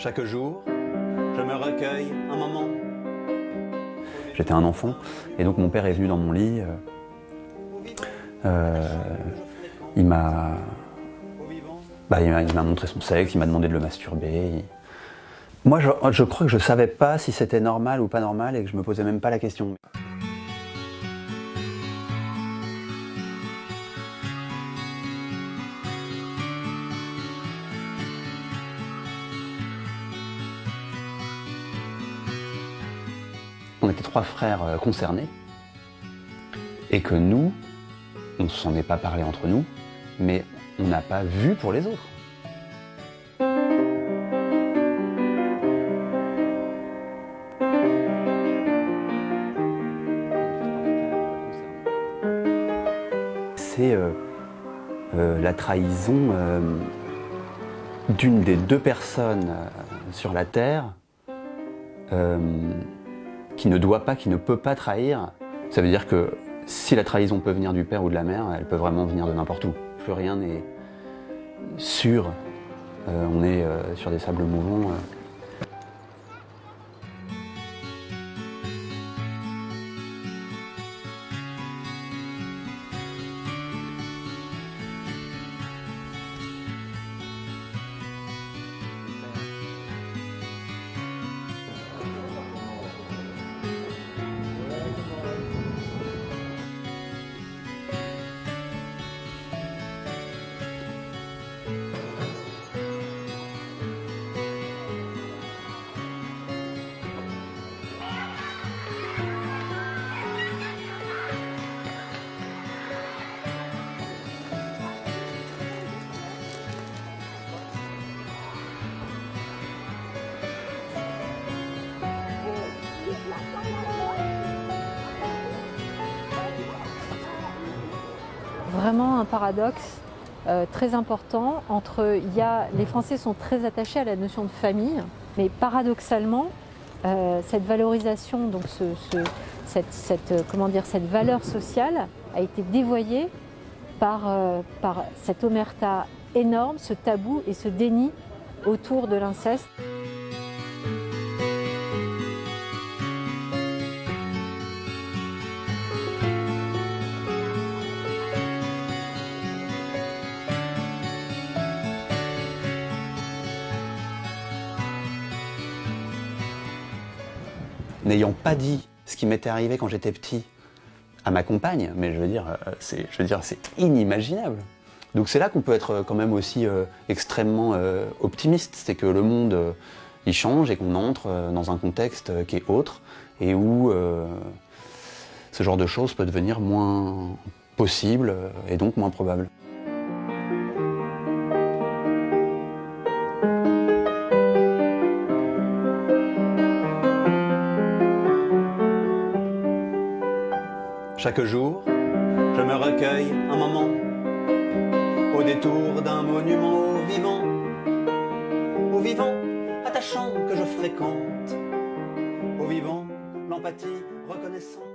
Chaque jour, je me recueille un moment. J'étais un enfant et donc mon père est venu dans mon lit. Il m'a montré son sexe, il m'a demandé de le masturber. Moi, je crois que je savais pas si c'était normal ou pas normal et que je me posais même pas la question. On était 3 frères concernés et que nous, on ne s'en est pas parlé entre nous, mais on n'a pas vu pour les autres. C'est la trahison d'une des 2 personnes sur la Terre qui ne doit pas, qui ne peut pas trahir. Ça veut dire que si la trahison peut venir du père ou de la mère, elle peut vraiment venir de n'importe où. Plus rien n'est sûr. On est sur des sables mouvants. Vraiment un paradoxe très important entre, les Français sont très attachés à la notion de famille, mais paradoxalement, cette valorisation, donc cette valeur sociale a été dévoyée par cette omerta énorme, ce tabou et ce déni autour de l'inceste. N'ayant pas dit ce qui m'était arrivé quand j'étais petit à ma compagne, mais je veux dire, c'est inimaginable. Donc c'est là qu'on peut être quand même aussi extrêmement optimiste, c'est que le monde il change et qu'on entre dans un contexte qui est autre et où ce genre de choses peut devenir moins possible et donc moins probable. Chaque jour, je me recueille un moment, au détour d'un monument au vivant attachant que je fréquente, au vivant, l'empathie reconnaissante.